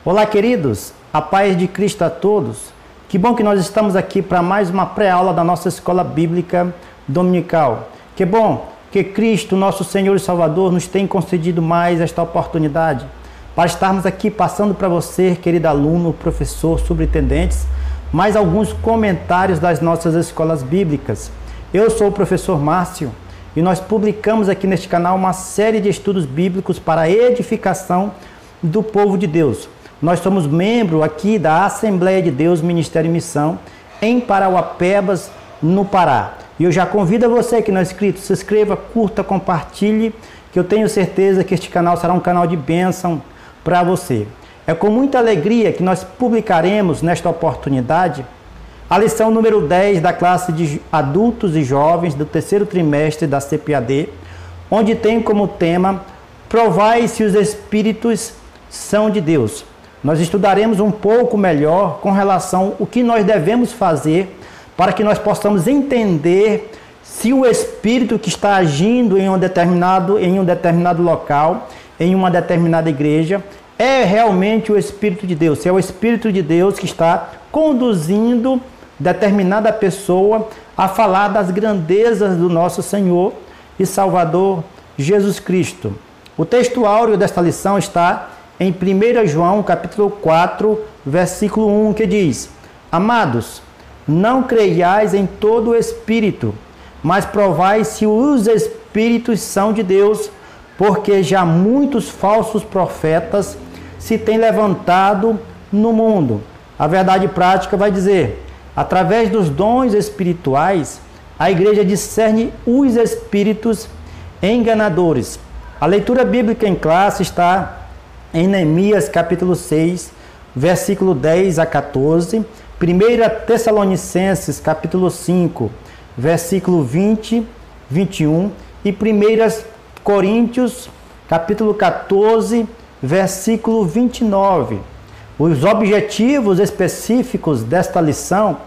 Olá, queridos, a paz de Cristo a todos. Que bom que nós estamos aqui para mais uma pré-aula da nossa escola bíblica dominical. Que bom que Cristo, nosso Senhor e Salvador, nos tem concedido mais esta oportunidade para estarmos aqui passando para você, querido aluno, professor, superintendentes, mais alguns comentários das nossas escolas bíblicas. Eu sou o professor Márcio e nós publicamos aqui neste canal uma série de estudos bíblicos para a edificação do povo de Deus. Nós somos membro aqui da Assembleia de Deus Ministério e Missão em Parauapebas, no Pará. E eu já convido a você que não é inscrito, se inscreva, curta, compartilhe, que eu tenho certeza que este canal será um canal de bênção para você. É com muita alegria que nós publicaremos nesta oportunidade a lição número 10 da classe de adultos e jovens do terceiro trimestre da CPAD, onde tem como tema Provai se os Espíritos são de Deus. Nós estudaremos um pouco melhor com relação ao que nós devemos fazer para que nós possamos entender se o Espírito que está agindo em um determinado local, em uma determinada igreja, é realmente o Espírito de Deus. Se é o Espírito de Deus que está conduzindo determinada pessoa a falar das grandezas do nosso Senhor e Salvador Jesus Cristo. O texto áureo desta lição está em 1 João, capítulo 4, versículo 1, que diz: Amados, não creiais em todo o Espírito, mas provai se os Espíritos são de Deus, porque já muitos falsos profetas se têm levantado no mundo. A verdade prática vai dizer: através dos dons espirituais, a igreja discerne os espíritos enganadores. A leitura bíblica em classe está em Neemias capítulo 6, versículo 10 a 14, 1 Tessalonicenses capítulo 5, versículo 20, 21 e 1 Coríntios capítulo 14, versículo 29. Os objetivos específicos desta lição: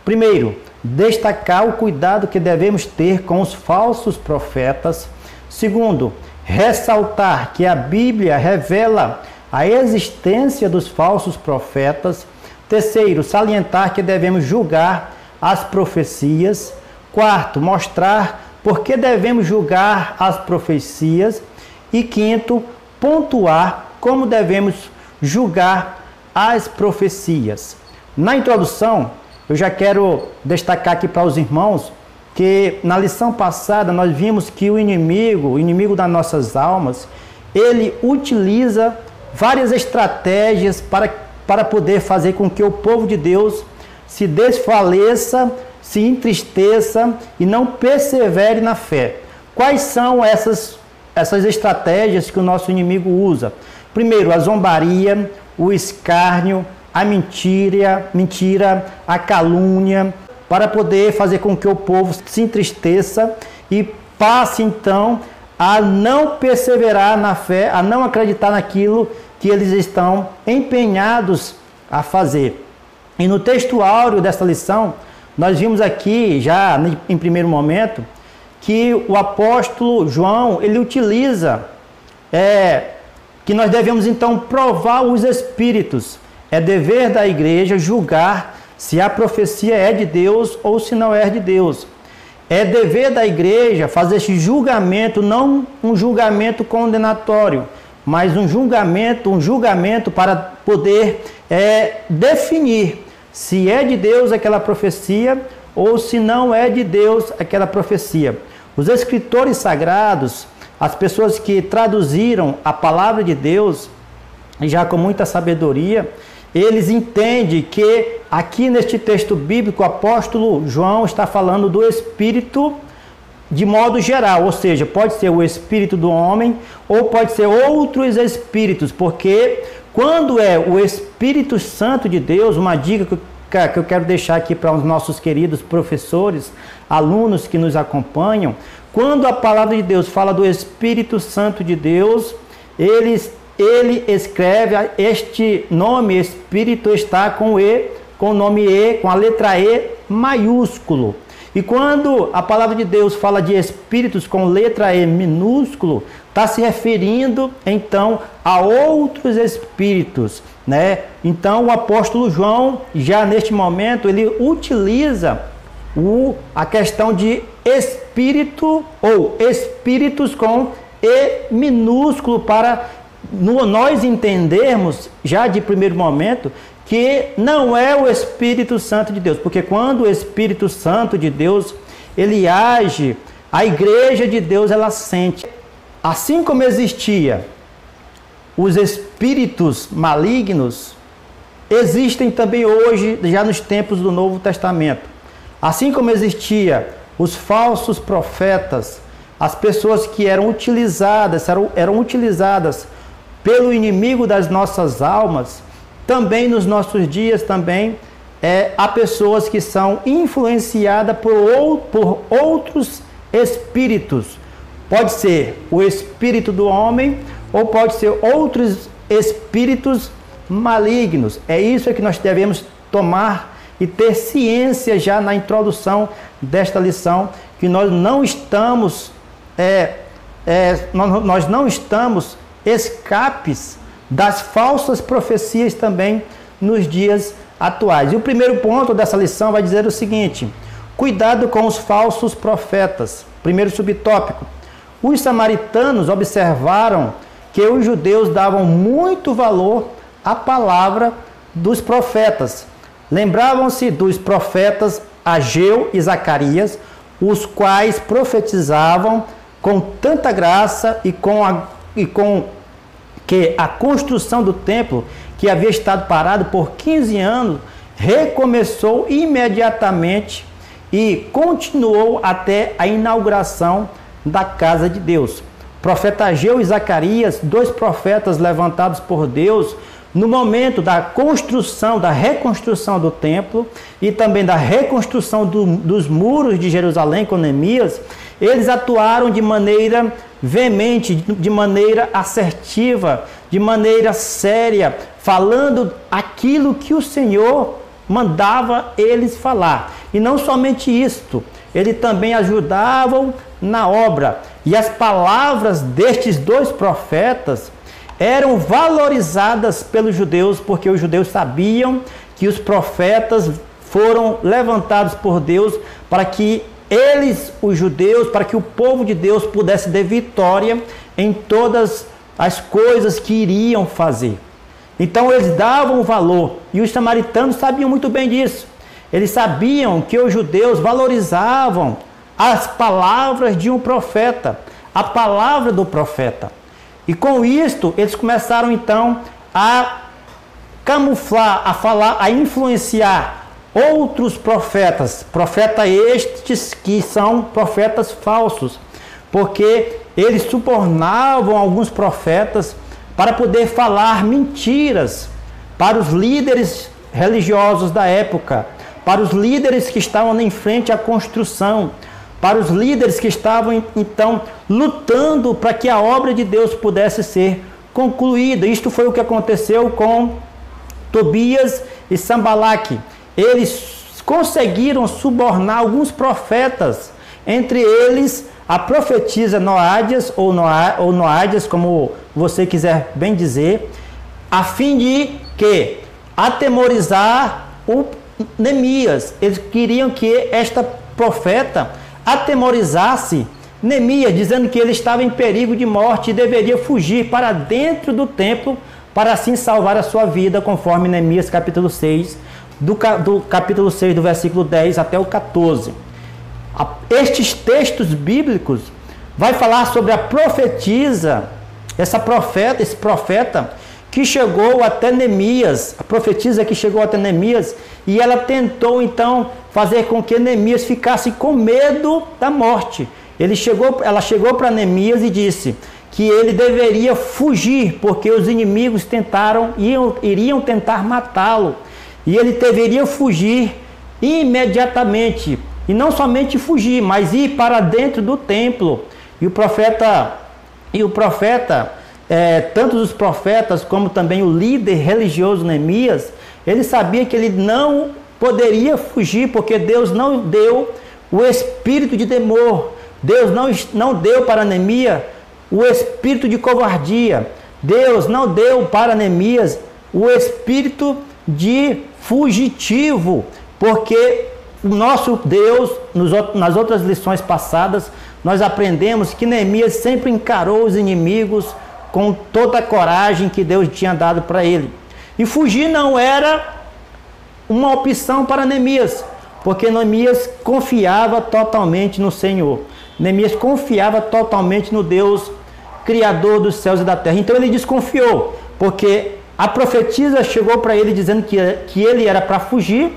primeiro, destacar o cuidado que devemos ter com os falsos profetas. Segundo, ressaltar que a Bíblia revela a existência dos falsos profetas. Terceiro, salientar que devemos julgar as profecias. Quarto, mostrar por que devemos julgar as profecias. E quinto, pontuar como devemos julgar as profecias. Na introdução, eu já quero destacar aqui para os irmãos que na lição passada nós vimos que o inimigo das nossas almas, ele utiliza várias estratégias para poder fazer com que o povo de Deus se desfaleça, se entristeça e não persevere na fé. Quais são essas estratégias que o nosso inimigo usa? Primeiro, a zombaria, o escárnio, a mentira, a calúnia, para poder fazer com que o povo se entristeça e passe então a não perseverar na fé, a não acreditar naquilo que eles estão empenhados a fazer. E no texto áureo desta lição, nós vimos aqui, já em primeiro momento, que o apóstolo João, ele utiliza que nós devemos então provar os espíritos. É dever da igreja julgar se a profecia é de Deus ou se não é de Deus. É dever da igreja fazer esse julgamento, não um julgamento condenatório, mas um julgamento para poder definir se é de Deus aquela profecia ou se não é de Deus aquela profecia. Os escritores sagrados, as pessoas que traduziram a palavra de Deus, já com muita sabedoria, eles entendem que aqui neste texto bíblico o apóstolo João está falando do Espírito de modo geral, ou seja, pode ser o Espírito do homem ou pode ser outros Espíritos, porque quando é o Espírito Santo de Deus, uma dica que eu quero deixar aqui para os nossos queridos professores, alunos que nos acompanham, quando a palavra de Deus fala do Espírito Santo de Deus, ele escreve este nome, Espírito está com o nome E, com a letra E maiúsculo. E quando a palavra de Deus fala de espíritos com letra E minúsculo, está se referindo então a outros espíritos, né? Então o apóstolo João, já neste momento, ele utiliza a questão de espírito ou espíritos com E minúsculo para nós entendermos já de primeiro momento que não é o Espírito Santo de Deus, porque quando o Espírito Santo de Deus ele age, a igreja de Deus ela sente. Assim como existia os espíritos malignos, existem também hoje, já nos tempos do Novo Testamento. Assim como existia os falsos profetas, as pessoas que eram utilizadas pelo inimigo das nossas almas, também nos nossos dias também há pessoas que são influenciadas por outros espíritos. Pode ser o espírito do homem ou pode ser outros espíritos malignos. É isso que nós devemos tomar e ter ciência já na introdução desta lição, que nós não estamos escapes das falsas profecias também nos dias atuais. E o primeiro ponto dessa lição vai dizer o seguinte: cuidado com os falsos profetas. Primeiro subtópico: os samaritanos observaram que os judeus davam muito valor à palavra dos profetas. Lembravam-se dos profetas Ageu e Zacarias, os quais profetizavam com tanta graça e com que a construção do templo, que havia estado parado por 15 anos, recomeçou imediatamente e continuou até a inauguração da casa de Deus. Profeta Ageu e Zacarias, dois profetas levantados por Deus no momento da construção, da reconstrução do templo e também da reconstrução dos muros de Jerusalém com Neemias, eles atuaram de maneira veemente, de maneira assertiva, de maneira séria, falando aquilo que o Senhor mandava eles falar. E não somente isto, eles também ajudavam na obra. E as palavras destes dois profetas eram valorizadas pelos judeus, porque os judeus sabiam que os profetas foram levantados por Deus para que eles, os judeus, para que o povo de Deus pudesse ter vitória em todas as coisas que iriam fazer. Então eles davam valor, e os samaritanos sabiam muito bem disso. Eles sabiam que os judeus valorizavam as palavras de um profeta, a palavra do profeta. E com isto, eles começaram então a camuflar, a falar, a influenciar outros profetas, profetas estes que são profetas falsos, porque eles subornavam alguns profetas para poder falar mentiras para os líderes religiosos da época, para os líderes que estavam em frente à construção, para os líderes que estavam então lutando para que a obra de Deus pudesse ser concluída. Isto foi o que aconteceu com Tobias e Sanbalaque. Eles conseguiram subornar alguns profetas, entre eles a profetisa Noádias, ou Noádias, como você quiser bem dizer, a fim de que atemorizar o Neemias. Eles queriam que esta profeta atemorizasse Neemias, dizendo que ele estava em perigo de morte e deveria fugir para dentro do templo para assim salvar a sua vida, conforme Neemias capítulo 6, do capítulo 6, do versículo 10 até o 14. Estes textos bíblicos vai falar sobre a profetisa, esse profeta que chegou até Neemias, a profetisa que chegou até Neemias, e ela tentou então fazer com que Neemias ficasse com medo da morte. Ela chegou para Neemias e disse que ele deveria fugir, porque os inimigos iriam tentar matá-lo, e ele deveria fugir imediatamente, e não somente fugir, mas ir para dentro do templo. E o profeta, tanto os profetas como também o líder religioso Neemias, ele sabia que ele não poderia fugir, porque Deus não deu o espírito de temor. Deus não deu para Neemias o espírito de covardia. Deus não deu para Neemias o espírito de fugitivo, porque o nosso Deus, nas outras lições passadas, nós aprendemos que Neemias sempre encarou os inimigos com toda a coragem que Deus tinha dado para ele. E fugir não era uma opção para Neemias, porque Neemias confiava totalmente no Senhor. Neemias confiava totalmente no Deus Criador dos céus e da terra. Então ele desconfiou, porque a profetisa chegou para ele dizendo que ele era para fugir,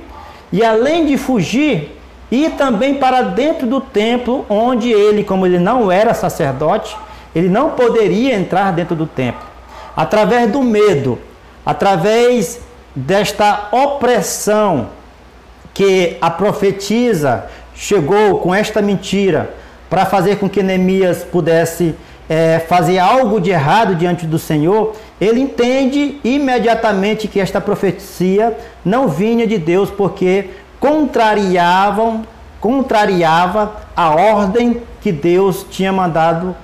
e além de fugir, ir também para dentro do templo, onde ele, como ele não era sacerdote, ele não poderia entrar dentro do templo. Através do medo, através desta opressão que a profetisa chegou com esta mentira para fazer com que Neemias pudesse fazer algo de errado diante do Senhor, ele entende imediatamente que esta profecia não vinha de Deus, porque contrariava a ordem que Deus tinha mandado,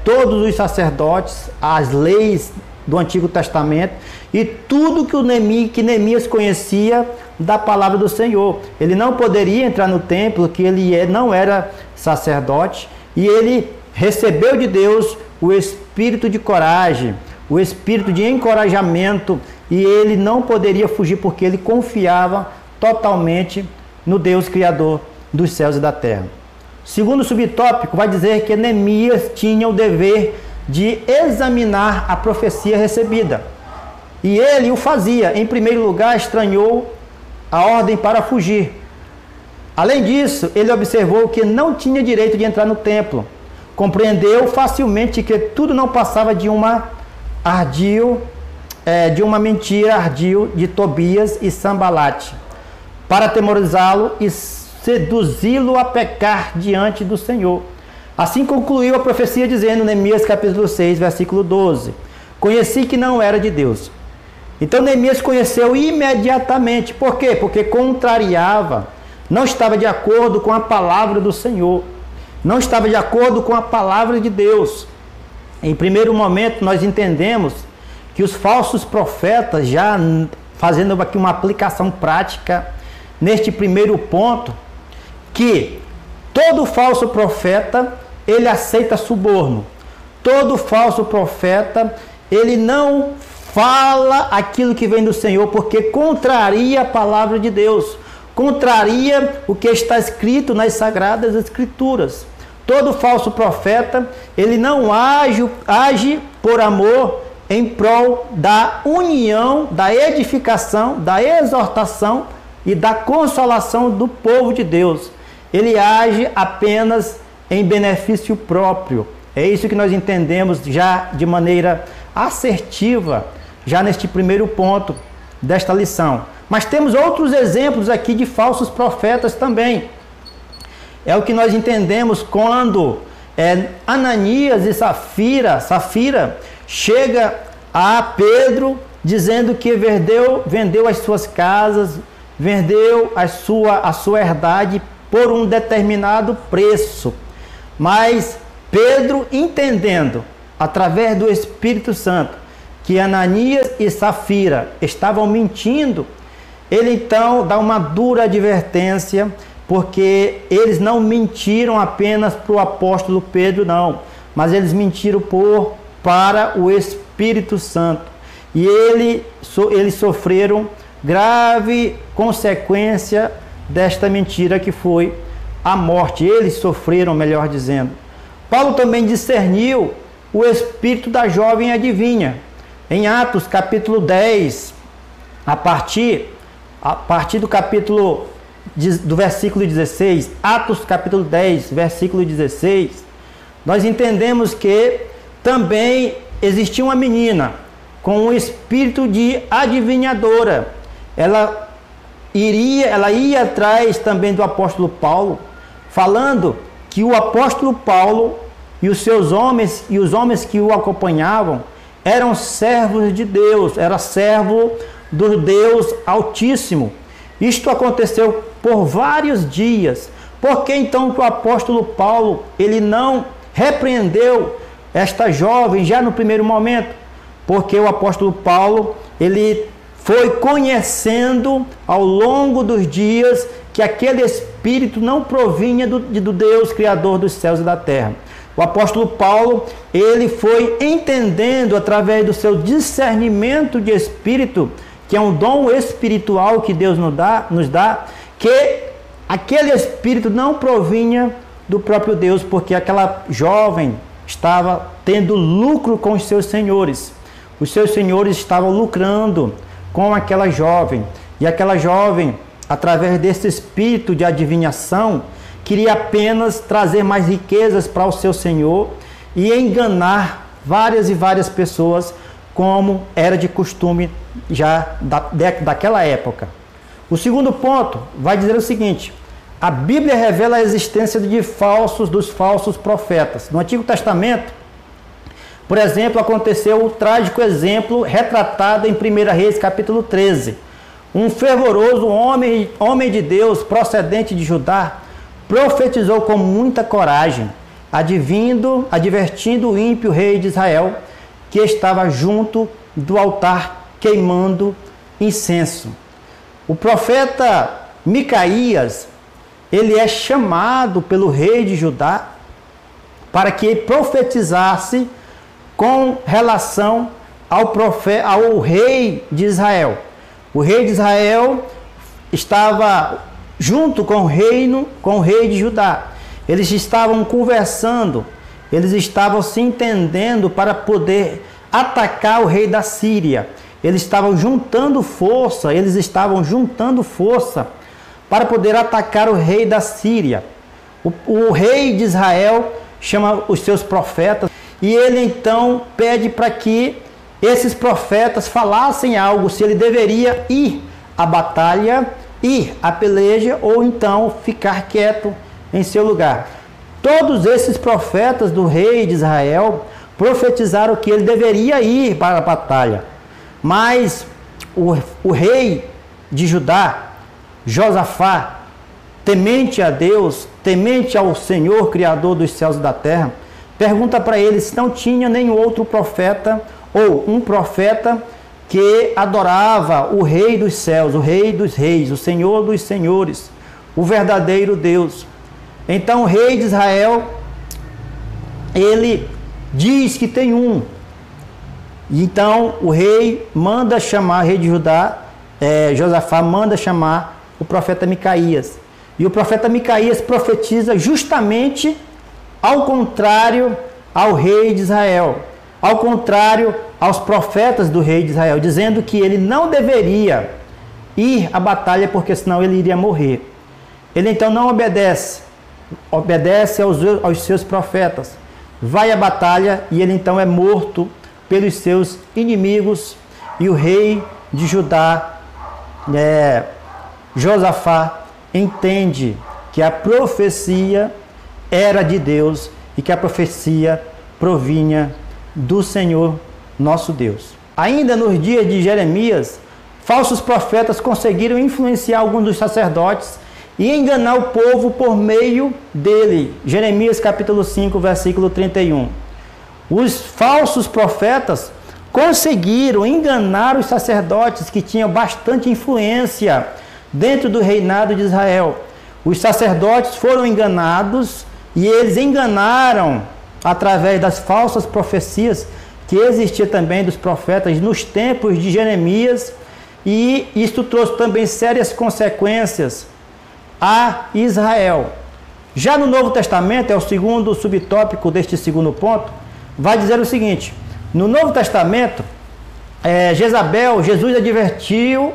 todos os sacerdotes, as leis do Antigo Testamento e tudo que Neemias conhecia da palavra do Senhor. Ele não poderia entrar no templo, que ele não era sacerdote, e ele recebeu de Deus o espírito de coragem, o espírito de encorajamento, e ele não poderia fugir porque ele confiava totalmente no Deus Criador dos céus e da terra. Segundo subtópico, vai dizer que Neemias tinha o dever de examinar a profecia recebida. E ele o fazia. Em primeiro lugar, estranhou a ordem para fugir. Além disso, ele observou que não tinha direito de entrar no templo. Compreendeu facilmente que tudo não passava de uma mentira ardil de Tobias e Sambalate, para atemorizá-lo e seduzi-lo a pecar diante do Senhor. Assim concluiu a profecia dizendo, Neemias capítulo 6, versículo 12, conheci que não era de Deus. Então Neemias conheceu imediatamente. Por quê? Porque contrariava, não estava de acordo com a palavra do Senhor, não estava de acordo com a palavra de Deus. Em primeiro momento nós entendemos que os falsos profetas, já fazendo aqui uma aplicação prática neste primeiro ponto, que todo falso profeta, ele aceita suborno. Todo falso profeta, ele não fala aquilo que vem do Senhor, porque contraria a palavra de Deus, contraria o que está escrito nas Sagradas Escrituras. Todo falso profeta, ele não age por amor em prol da união, da edificação, da exortação e da consolação do povo de Deus. Ele age apenas em benefício próprio. É isso que nós entendemos já de maneira assertiva, já neste primeiro ponto desta lição. Mas temos outros exemplos aqui de falsos profetas também. É o que nós entendemos quando Ananias e Safira chega a Pedro dizendo que vendeu as suas casas, vendeu a sua herdade por um determinado preço. Mas Pedro, entendendo, através do Espírito Santo, que Ananias e Safira estavam mentindo, ele então dá uma dura advertência, porque eles não mentiram apenas para o apóstolo Pedro, não, mas eles mentiram para o Espírito Santo. E eles sofreram grave consequência desta mentira, que foi a morte. Eles sofreram, melhor dizendo. Paulo também discerniu o espírito da jovem adivinha. Em Atos capítulo 10, a partir do versículo 16, Atos capítulo 10, versículo 16, nós entendemos que também existia uma menina com um espírito de adivinhadora. Ela ia atrás também do apóstolo Paulo, falando que o apóstolo Paulo e os seus homens e os homens que o acompanhavam eram servos de Deus, era servo do Deus Altíssimo. Isto aconteceu por vários dias. Por que então o apóstolo Paulo, ele não repreendeu esta jovem já no primeiro momento? Porque o apóstolo Paulo, ele foi conhecendo ao longo dos dias que aquele espírito não provinha do Deus Criador dos céus e da terra. O apóstolo Paulo, ele foi entendendo através do seu discernimento de espírito, que é um dom espiritual que Deus nos dá, que aquele espírito não provinha do próprio Deus, porque aquela jovem estava tendo lucro com os seus senhores. Os seus senhores estavam lucrando com aquela jovem. E aquela jovem, através desse espírito de adivinhação, queria apenas trazer mais riquezas para o seu senhor e enganar várias e várias pessoas, como era de costume já daquela época. O segundo ponto vai dizer o seguinte: a Bíblia revela a existência dos falsos profetas. No Antigo Testamento, por exemplo, aconteceu o trágico exemplo retratado em 1 Reis, capítulo 13. Um fervoroso homem de Deus, procedente de Judá, profetizou com muita coragem, advertindo o ímpio rei de Israel, que estava junto do altar queimando incenso. O profeta Micaías, ele é chamado pelo rei de Judá para que profetizasse com relação ao rei de Israel. O rei de Israel estava junto com o rei de Judá. Eles estavam conversando, eles estavam se entendendo para poder atacar o rei da Síria. Eles estavam juntando força para poder atacar o rei da Síria. O rei de Israel chama os seus profetas e ele então pede para que esses profetas falassem algo, se ele deveria ir à batalha, ir à peleja ou então ficar quieto em seu lugar. Todos esses profetas do rei de Israel profetizaram que ele deveria ir para a batalha. Mas o rei de Judá, Josafá, temente a Deus, temente ao Senhor, Criador dos céus e da terra, pergunta para ele se não tinha nenhum outro profeta ou um profeta que adorava o Rei dos céus, o Rei dos reis, o Senhor dos senhores, o verdadeiro Deus. Então o rei de Israel, ele diz que tem um. Então o rei manda chamar, o rei de Judá, Josafá manda chamar o profeta Micaías. E o profeta Micaías profetiza justamente ao contrário ao rei de Israel, ao contrário aos profetas do rei de Israel, dizendo que ele não deveria ir à batalha porque senão ele iria morrer. Ele então não obedece aos seus profetas, vai à batalha e ele então é morto pelos seus inimigos. E o rei de Judá, Josafá, entende que a profecia era de Deus e que a profecia provinha do Senhor nosso Deus. Ainda nos dias de Jeremias, falsos profetas conseguiram influenciar alguns dos sacerdotes e enganar o povo por meio dele. Jeremias capítulo 5, versículo 31. Os falsos profetas conseguiram enganar os sacerdotes que tinham bastante influência dentro do reinado de Israel. Os sacerdotes foram enganados e eles enganaram através das falsas profecias que existia também dos profetas nos tempos de Jeremias, e isto trouxe também sérias consequências a Israel. Já no Novo Testamento, é o segundo subtópico deste segundo ponto, vai dizer o seguinte: no Novo Testamento, Jesus advertiu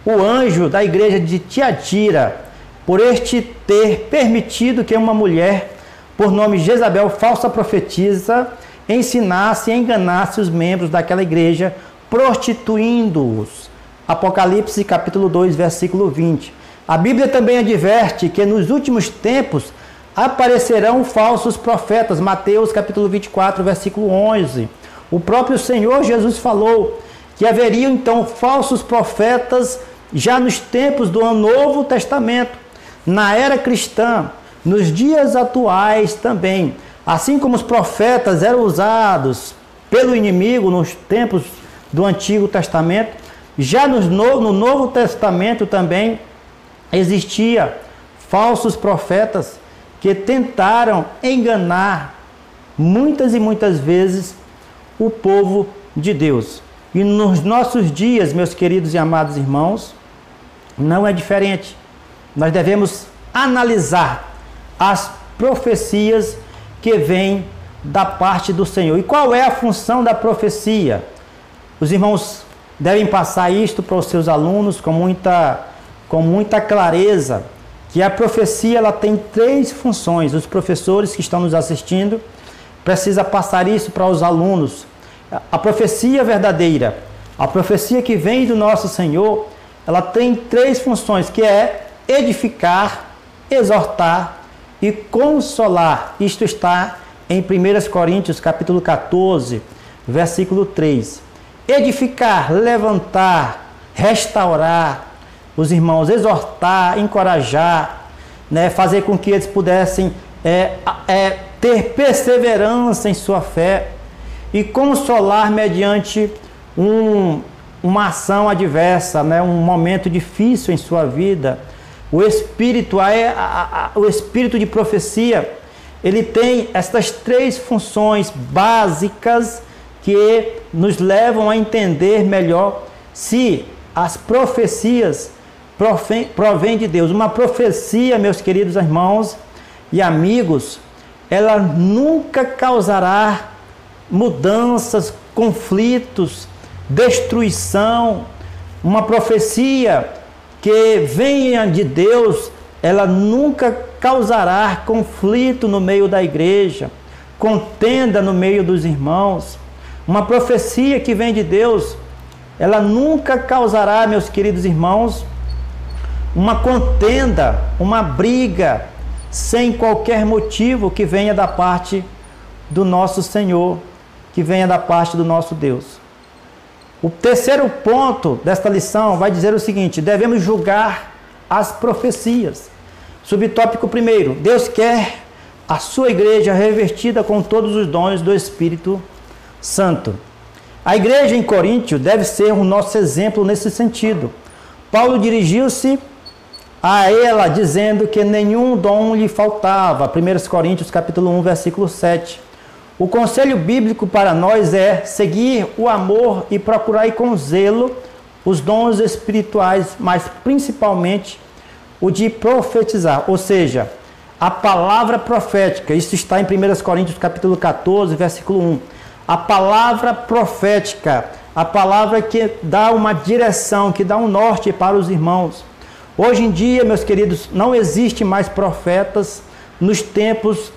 o anjo da igreja de Tiatira por este ter permitido que uma mulher por nome Jezabel, falsa profetisa, ensinasse e enganasse os membros daquela igreja, prostituindo-os. Apocalipse capítulo 2, versículo 20. A Bíblia também adverte que nos últimos tempos aparecerão falsos profetas. Mateus capítulo 24, versículo 11. O próprio Senhor Jesus falou que haveriam então falsos profetas já nos tempos do Novo Testamento. na era cristã, nos dias atuais também, assim como os profetas eram usados pelo inimigo nos tempos do Antigo Testamento, já no Novo Testamento também existia falsos profetas que tentaram enganar muitas e muitas vezes o povo de Deus. E nos nossos dias, meus queridos e amados irmãos, não é diferente. Nós devemos analisar as profecias que vêm da parte do Senhor. E qual é a função da profecia? Os irmãos devem passar isto para os seus alunos com muita clareza, que a profecia ela tem 3 funções. Os professores que estão nos assistindo precisam passar isso para os alunos. A profecia verdadeira, a profecia que vem do nosso Senhor, ela tem 3 funções, que é edificar, exortar e consolar. Isto está em 1 Coríntios capítulo 14, versículo 3. Edificar, levantar, restaurar os irmãos, exortar, encorajar, né, fazer com que eles pudessem ter perseverança em sua fé e consolar mediante uma ação adversa, né, um momento difícil em sua vida. O espírito de profecia, ele tem essas 3 funções básicas que nos levam a entender melhor se as profecias provém de Deus. Uma profecia, meus queridos irmãos e amigos, ela nunca causará mudanças, conflitos, destruição. Uma profecia que venha de Deus, ela nunca causará conflito no meio da igreja, contenda no meio dos irmãos. Uma profecia que vem de Deus, ela nunca causará, meus queridos irmãos, uma contenda, uma briga, sem qualquer motivo que venha da parte do nosso Senhor, que venha da parte do nosso Deus. O terceiro ponto desta lição vai dizer o seguinte: devemos julgar as profecias. Subtópico 1: Deus quer a sua igreja revestida com todos os dons do Espírito Santo. A igreja em Coríntio deve ser o nosso exemplo nesse sentido. Paulo dirigiu-se a ela dizendo que nenhum dom lhe faltava. 1 Coríntios capítulo 1, versículo 7. O conselho bíblico para nós é seguir o amor e procurar com zelo os dons espirituais, mas principalmente o de profetizar, ou seja, a palavra profética. Isso está em 1 Coríntios capítulo 14, versículo 1. A palavra profética, a palavra que dá uma direção, que dá um norte para os irmãos. Hoje em dia, meus queridos, não existe mais profetas nos tempos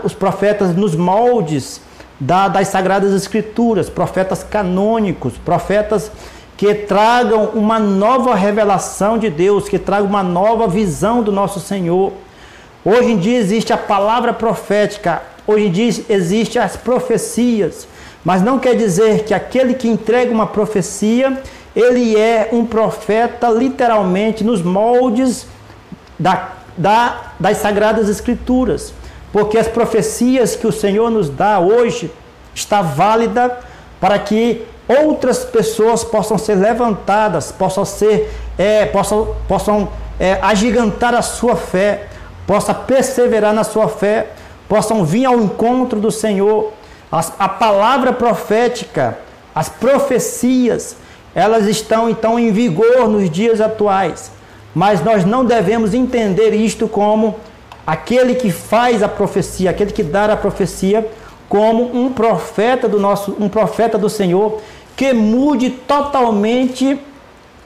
os profetas nos moldes das Sagradas Escrituras, profetas canônicos, profetas que tragam uma nova revelação de Deus, que tragam uma nova visão do nosso Senhor. Hoje em dia existe a palavra profética, hoje em dia existem as profecias, mas não quer dizer que aquele que entrega uma profecia, ele é um profeta literalmente nos moldes das Sagradas Escrituras. Porque as profecias que o Senhor nos dá hoje está válida para que outras pessoas possam ser levantadas, possam agigantar a sua fé, possam perseverar na sua fé, possam vir ao encontro do Senhor. A palavra profética, as profecias, elas estão então em vigor nos dias atuais, mas nós não devemos entender isto como aquele que faz a profecia, aquele que dá a profecia, como um profeta do Senhor, que mude totalmente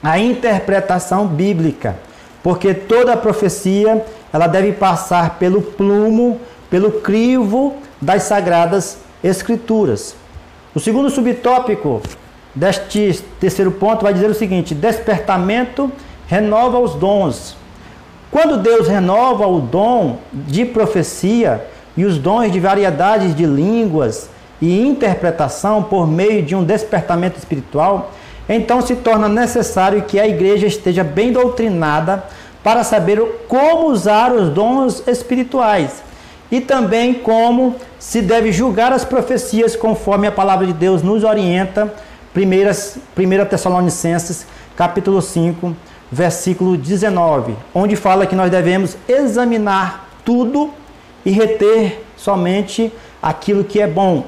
a interpretação bíblica, porque toda a profecia ela deve passar pelo plumo, pelo crivo das Sagradas Escrituras. O segundo subtópico deste terceiro ponto vai dizer o seguinte: despertamento renova os dons. Quando Deus renova o dom de profecia e os dons de variedades de línguas e interpretação por meio de um despertamento espiritual, então se torna necessário que a igreja esteja bem doutrinada para saber como usar os dons espirituais e também como se deve julgar as profecias conforme a palavra de Deus nos orienta. 1 Tessalonicenses, capítulo 5, versículo 19, onde fala que nós devemos examinar tudo e reter somente aquilo que é bom,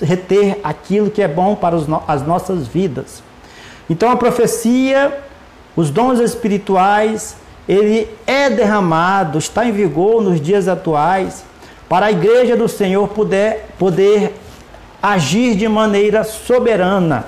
reter aquilo que é bom para as nossas vidas. Então a profecia, os dons espirituais, ele é derramado, está em vigor nos dias atuais, para a igreja do Senhor poder agir de maneira soberana,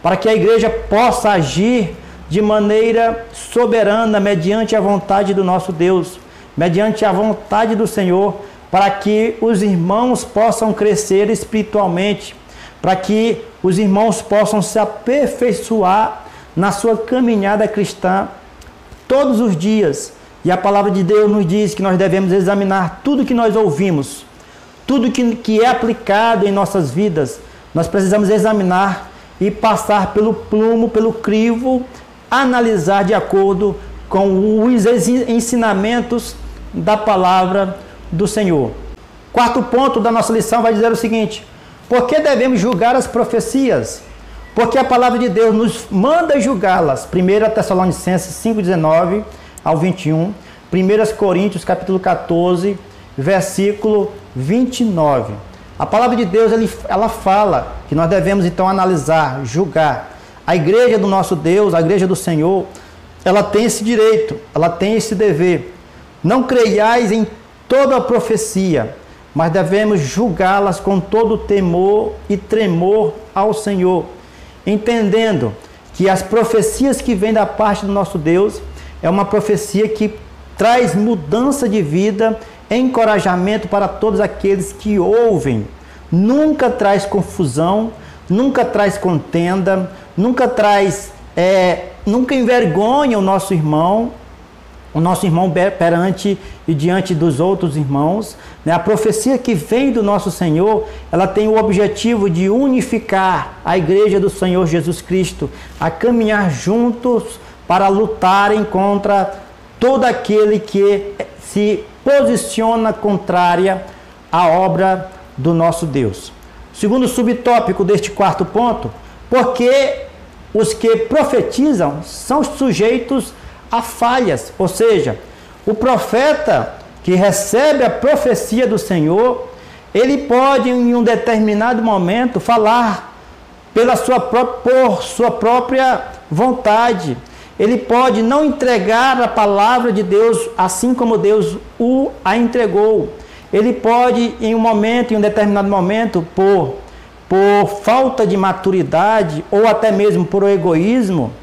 para que a igreja possa agir de maneira soberana, mediante a vontade do nosso Deus, mediante a vontade do Senhor, para que os irmãos possam crescer espiritualmente, para que os irmãos possam se aperfeiçoar na sua caminhada cristã todos os dias. E a palavra de Deus nos diz que nós devemos examinar tudo que nós ouvimos, tudo que é aplicado em nossas vidas. Nós precisamos examinar e passar pelo plumo, pelo crivo, analisar de acordo com os ensinamentos da palavra do Senhor. Quarto ponto da nossa lição vai dizer o seguinte: por que devemos julgar as profecias? Porque a palavra de Deus nos manda julgá-las. 1 Tessalonicenses 5:19 ao 21, 1 Coríntios capítulo 14, versículo 29. A palavra de Deus, ela fala que nós devemos então analisar, julgar. A igreja do nosso Deus, a igreja do Senhor, ela tem esse direito, ela tem esse dever. Não creiais em toda a profecia, mas devemos julgá-las com todo temor e tremor ao Senhor, entendendo que as profecias que vêm da parte do nosso Deus é uma profecia que traz mudança de vida, encorajamento para todos aqueles que ouvem. Nunca traz confusão, nunca traz contenda, nunca envergonha o nosso irmão perante e diante dos outros irmãos. A profecia que vem do nosso Senhor, ela tem o objetivo de unificar a igreja do Senhor Jesus Cristo, a caminhar juntos para lutarem contra todo aquele que se posiciona contrária à obra do nosso Deus. Segundo subtópico deste quarto ponto: porque os que profetizam são sujeitos a falhas, ou seja, o profeta que recebe a profecia do Senhor, ele pode em um determinado momento falar por sua própria vontade. Ele pode não entregar a palavra de Deus assim como Deus a entregou. Ele pode em um determinado momento, por falta de maturidade ou até mesmo por egoísmo,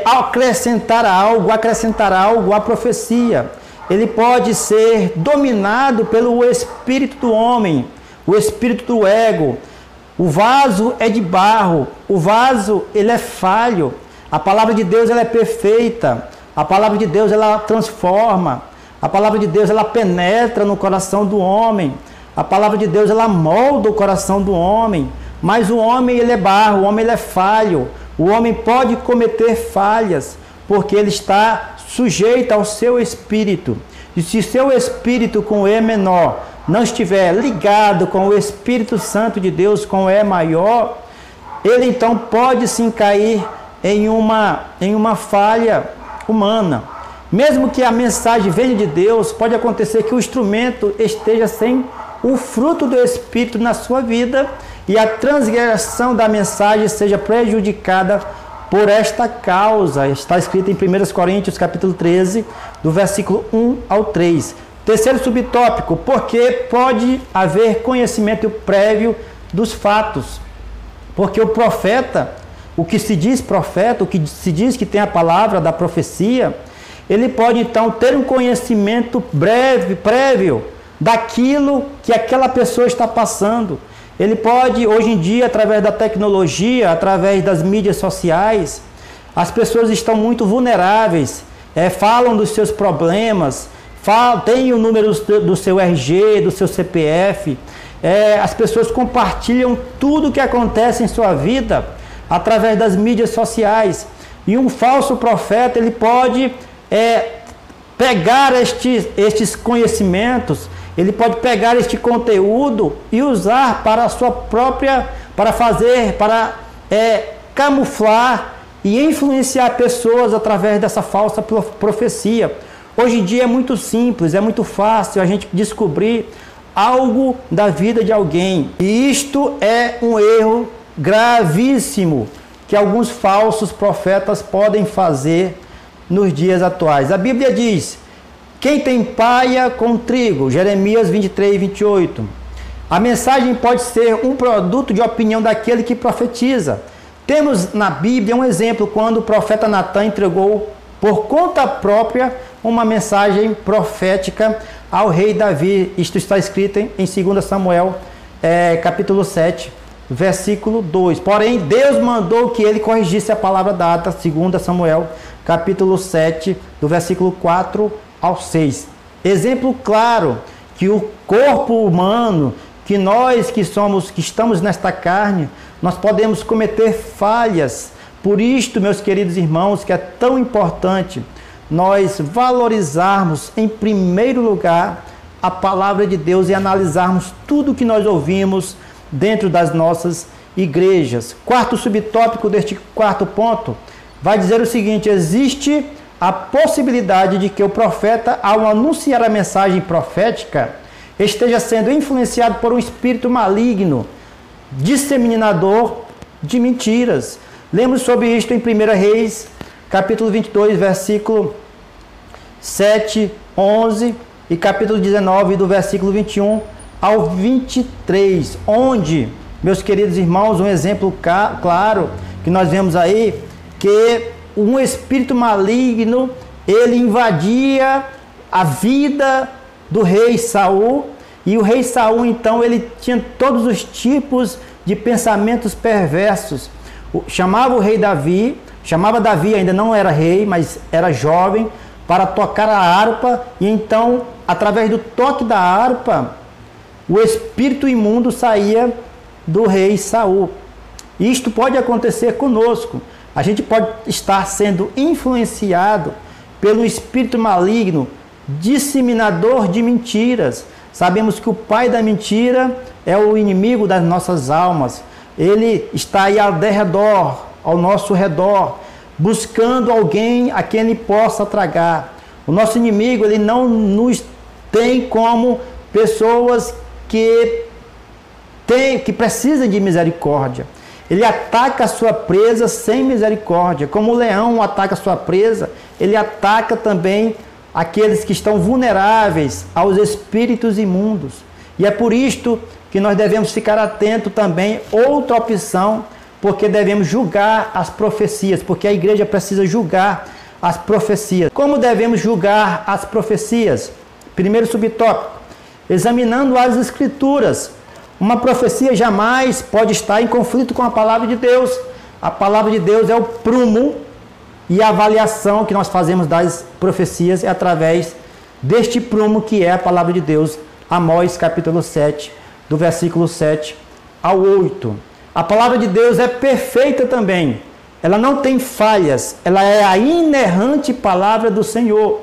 acrescentar algo à profecia. Ele pode ser dominado pelo espírito do homem, o espírito do ego. O vaso é de barro, o vaso ele é falho. A palavra de Deus ela é perfeita, a palavra de Deus ela transforma, a palavra de Deus ela penetra no coração do homem, a palavra de Deus ela molda o coração do homem. Mas o homem ele é barro, o homem ele é falho, o homem pode cometer falhas, porque ele está sujeito ao seu espírito. E se seu espírito com E menor não estiver ligado com o Espírito Santo de Deus com E maior, ele então pode sim cair em uma falha humana. Mesmo que a mensagem venha de Deus, pode acontecer que o instrumento esteja sem o fruto do Espírito na sua vida e a transgressão da mensagem seja prejudicada por esta causa. Está escrito em 1 Coríntios capítulo 13, do versículo 1 ao 3. Terceiro subtópico: porque pode haver conhecimento prévio dos fatos. Porque o profeta, o que se diz profeta, o que se diz que tem a palavra da profecia, ele pode então ter um conhecimento prévio daquilo que aquela pessoa está passando. Ele pode, hoje em dia, através da tecnologia, através das mídias sociais, as pessoas estão muito vulneráveis, falam dos seus problemas, tem o número do seu RG, do seu CPF, as pessoas compartilham tudo o que acontece em sua vida através das mídias sociais. E um falso profeta, ele pode pegar estes conhecimentos, ele pode pegar este conteúdo e usar para a sua própria, para camuflar e influenciar pessoas através dessa falsa profecia. Hoje em dia é muito simples, é muito fácil a gente descobrir algo da vida de alguém. E isto é um erro gravíssimo que alguns falsos profetas podem fazer nos dias atuais. A Bíblia diz: quem tem palha com trigo, Jeremias 23, 28. A mensagem pode ser um produto de opinião daquele que profetiza. Temos na Bíblia um exemplo quando o profeta Natã entregou por conta própria uma mensagem profética ao rei Davi. Isto está escrito em 2 Samuel, capítulo 7, versículo 2. Porém, Deus mandou que ele corrigisse a palavra dada, 2 Samuel, capítulo 7, do versículo 4 ao 6. Exemplo claro que o corpo humano, que nós que estamos nesta carne, nós podemos cometer falhas. Por isto, meus queridos irmãos, que é tão importante nós valorizarmos em primeiro lugar a palavra de Deus e analisarmos tudo que nós ouvimos dentro das nossas igrejas. Quarto subtópico deste quarto ponto vai dizer o seguinte: existe a possibilidade de que o profeta, ao anunciar a mensagem profética, esteja sendo influenciado por um espírito maligno, disseminador de mentiras. Lemos sobre isto em 1 Reis, capítulo 22, versículo 7, 11 e capítulo 19, do versículo 21 ao 23, onde, meus queridos irmãos, um exemplo claro que nós vemos aí, que um espírito maligno, ele invadia a vida do rei Saul, e o rei Saul, então, ele tinha todos os tipos de pensamentos perversos. Chamava o rei Davi, ainda não era rei, mas era jovem, para tocar a harpa, e então, através do toque da harpa, o espírito imundo saía do rei Saul. Isto pode acontecer conosco. A gente pode estar sendo influenciado pelo espírito maligno, disseminador de mentiras. Sabemos que o pai da mentira é o inimigo das nossas almas. Ele está aí ao nosso redor, buscando alguém a quem ele possa tragar. O nosso inimigo, ele não nos tem como pessoas que precisam de misericórdia. Ele ataca a sua presa sem misericórdia. Como o leão ataca a sua presa, ele ataca também aqueles que estão vulneráveis aos espíritos imundos. E é por isto que nós devemos ficar atentos também, outra opção, porque devemos julgar as profecias, porque a igreja precisa julgar as profecias. Como devemos julgar as profecias? Primeiro subtópico: examinando as escrituras. Uma profecia jamais pode estar em conflito com a palavra de Deus. A palavra de Deus é o prumo, e a avaliação que nós fazemos das profecias é através deste prumo que é a palavra de Deus. Amós capítulo 7, do versículo 7 ao 8. A palavra de Deus é perfeita também. Ela não tem falhas. Ela é a inerrante palavra do Senhor,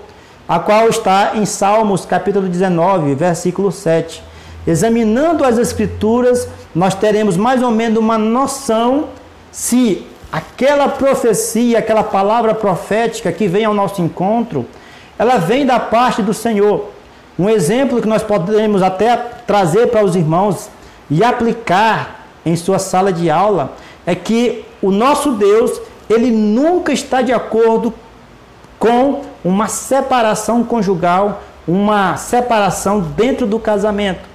a qual está em Salmos capítulo 19, versículo 7. Examinando as escrituras, nós teremos mais ou menos uma noção se aquela profecia, aquela palavra profética que vem ao nosso encontro, ela vem da parte do Senhor. Um exemplo que nós podemos até trazer para os irmãos e aplicar em sua sala de aula é que o nosso Deus, ele nunca está de acordo com uma separação conjugal, uma separação dentro do casamento.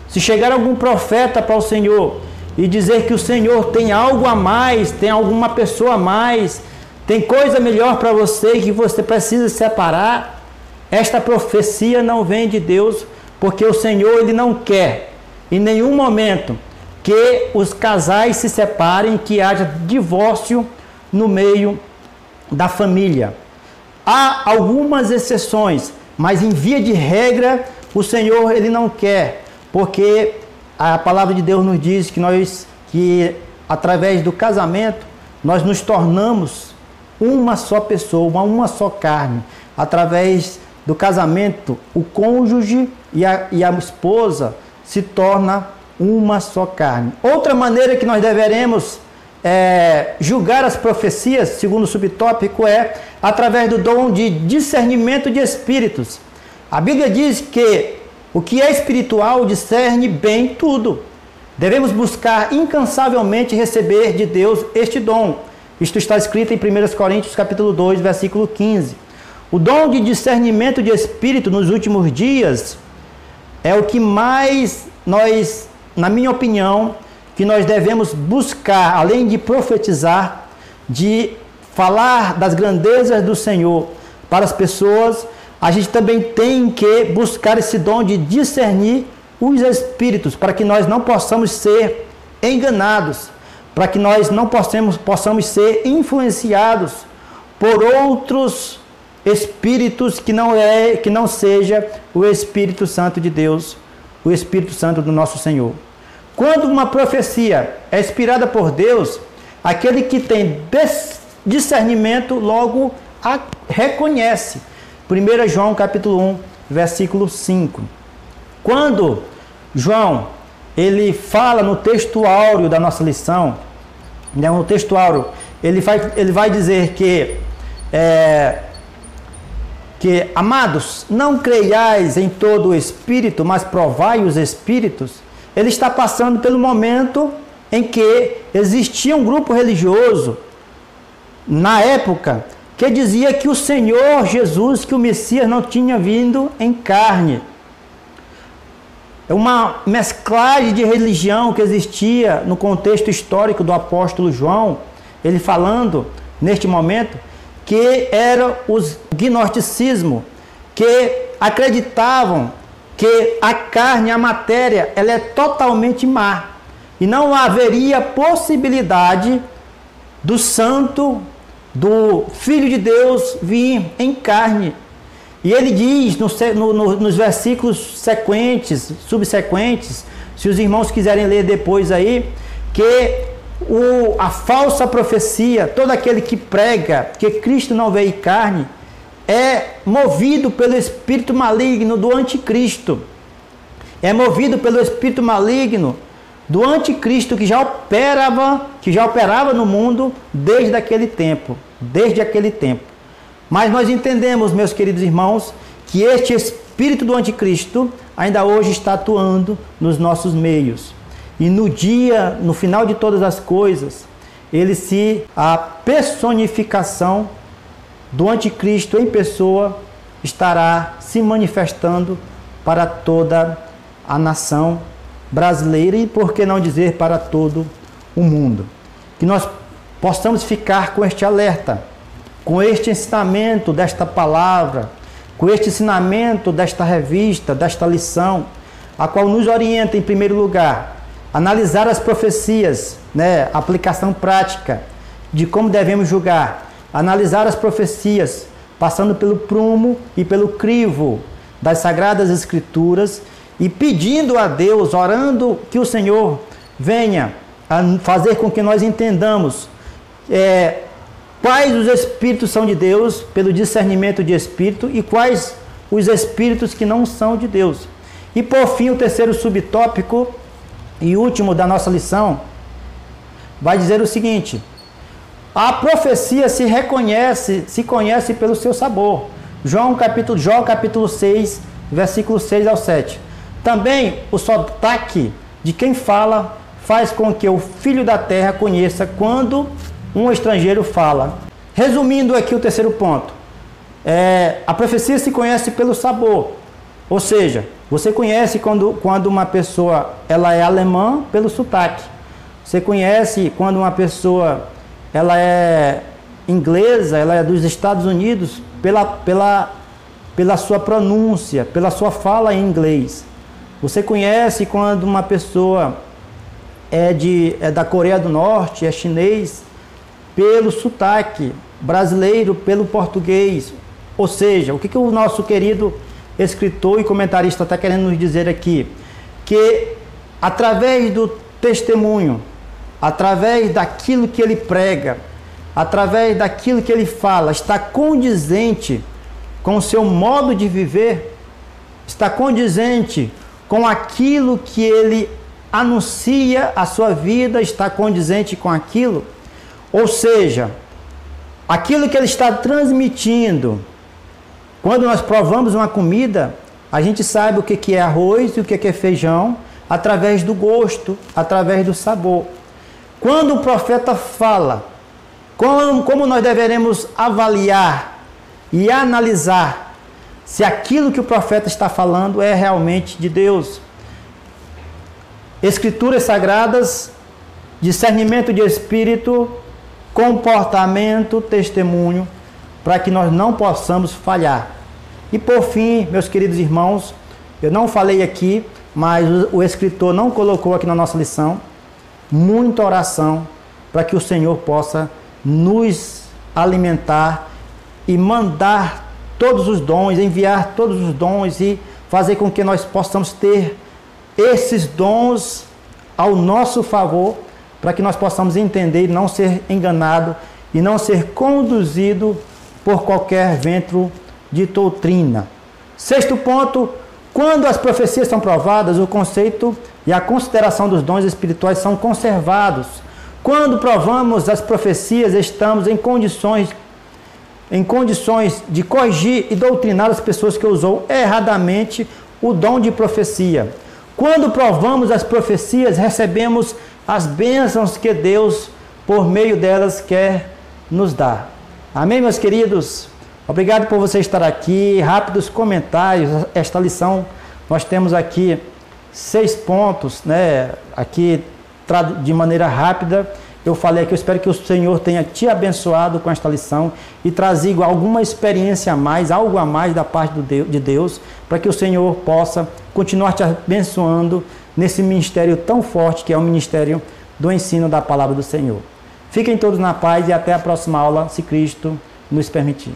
Se chegar algum profeta para o Senhor e dizer que o Senhor tem algo a mais, tem alguma pessoa a mais, tem coisa melhor para você e que você precisa separar, esta profecia não vem de Deus, porque o Senhor, ele não quer em nenhum momento que os casais se separem, que haja divórcio no meio da família. Há algumas exceções, mas em via de regra, o Senhor, ele não quer, porque a palavra de Deus nos diz que através do casamento nós nos tornamos uma só pessoa, uma só carne. Através do casamento, o cônjuge e a esposa se torna uma só carne. Outra maneira que nós deveremos julgar as profecias, segundo o subtópico, é através do dom de discernimento de espíritos. A Bíblia diz que o que é espiritual discerne bem tudo. Devemos buscar incansavelmente receber de Deus este dom. Isto está escrito em 1 Coríntios capítulo 2, versículo 15. O dom de discernimento de espírito nos últimos dias é o que mais nós, na minha opinião, que nós devemos buscar, além de profetizar, de falar das grandezas do Senhor para as pessoas. A gente também tem que buscar esse dom de discernir os espíritos, para que nós não possamos ser enganados, para que nós não possamos ser influenciados por outros espíritos que não seja o Espírito Santo de Deus, o Espírito Santo do nosso Senhor. Quando uma profecia é inspirada por Deus, aquele que tem discernimento logo a reconhece. 1 João capítulo 1, versículo 5. Quando João, ele fala no texto áureo da nossa lição, no texto áureo, ele vai dizer que amados, não creiais em todo o espírito, mas provai os espíritos. Ele está passando pelo momento em que existia um grupo religioso, na época, que dizia que o Senhor Jesus, que o Messias não tinha vindo em carne. É uma mesclagem de religião que existia no contexto histórico do apóstolo João, ele falando, neste momento, que era o gnosticismo, que acreditavam que a carne, a matéria, ela é totalmente má. E não haveria possibilidade do santo, do Filho de Deus vir em carne. E ele diz nos versículos subsequentes, se os irmãos quiserem ler depois aí, que a falsa profecia, todo aquele que prega que Cristo não veio em carne, é movido pelo espírito maligno do anticristo. É movido pelo espírito maligno do anticristo que já operava no mundo desde aquele tempo. Mas nós entendemos, meus queridos irmãos, que este espírito do anticristo ainda hoje está atuando nos nossos meios. E no final de todas as coisas, a personificação do anticristo em pessoa estará se manifestando para toda a nação brasileira e, por que não dizer, para todo o mundo. Que nós possamos ficar com este alerta, com este ensinamento desta palavra, com este ensinamento desta revista, desta lição, a qual nos orienta, em primeiro lugar, analisar as profecias, aplicação prática de como devemos julgar, analisar as profecias, passando pelo prumo e pelo crivo das Sagradas Escrituras e pedindo a Deus, orando que o Senhor venha a fazer com que nós entendamos quais os espíritos são de Deus, pelo discernimento de espírito, e quais os espíritos que não são de Deus. E por fim, o terceiro subtópico e último da nossa lição vai dizer o seguinte: a profecia se conhece pelo seu sabor. Jó capítulo 6, versículo 6 ao 7. Também o sotaque de quem fala faz com que o filho da terra conheça quando um estrangeiro fala. Resumindo aqui o terceiro ponto, a profecia se conhece pelo sabor, ou seja, você conhece quando uma pessoa ela é alemã pelo sotaque, você conhece quando uma pessoa ela é inglesa, ela é dos Estados Unidos pela sua pronúncia, pela sua fala em inglês. Você conhece quando uma pessoa é da Coreia do Norte, é chinês, pelo sotaque, brasileiro pelo português. Ou seja, o que o nosso querido escritor e comentarista está querendo nos dizer aqui? Que através do testemunho, através daquilo que ele prega, através daquilo que ele fala, está condizente com o seu modo de viver, está condizente com aquilo que ele anuncia a sua vida, está condizente com aquilo, ou seja, aquilo que ele está transmitindo. Quando nós provamos uma comida, a gente sabe o que é arroz e o que é feijão, através do gosto, através do sabor. Quando o profeta fala, como nós deveremos avaliar e analisar se aquilo que o profeta está falando é realmente de Deus? Escrituras sagradas, discernimento de espírito, comportamento, testemunho, para que nós não possamos falhar. E por fim, meus queridos irmãos, eu não falei aqui, mas o escritor não colocou aqui na nossa lição, muita oração para que o Senhor possa nos alimentar e mandar todos os dons, enviar todos os dons e fazer com que nós possamos ter esses dons ao nosso favor, para que nós possamos entender e não ser enganado e não ser conduzido por qualquer vento de doutrina. Sexto ponto, quando as profecias são provadas, o conceito e a consideração dos dons espirituais são conservados. Quando provamos as profecias, estamos em condições de corrigir e doutrinar as pessoas que usou erradamente o dom de profecia. Quando provamos as profecias, recebemos as bênçãos que Deus, por meio delas, quer nos dar. Amém, meus queridos? Obrigado por você estar aqui. Rápidos comentários. Esta lição, nós temos aqui 6 pontos, né? Aqui, de maneira rápida, eu falei aqui, eu espero que o Senhor tenha te abençoado com esta lição e trazido alguma experiência a mais, algo a mais da parte de Deus, para que o Senhor possa continuar te abençoando nesse ministério tão forte que é o ministério do ensino da palavra do Senhor. Fiquem todos na paz e até a próxima aula, se Cristo nos permitir.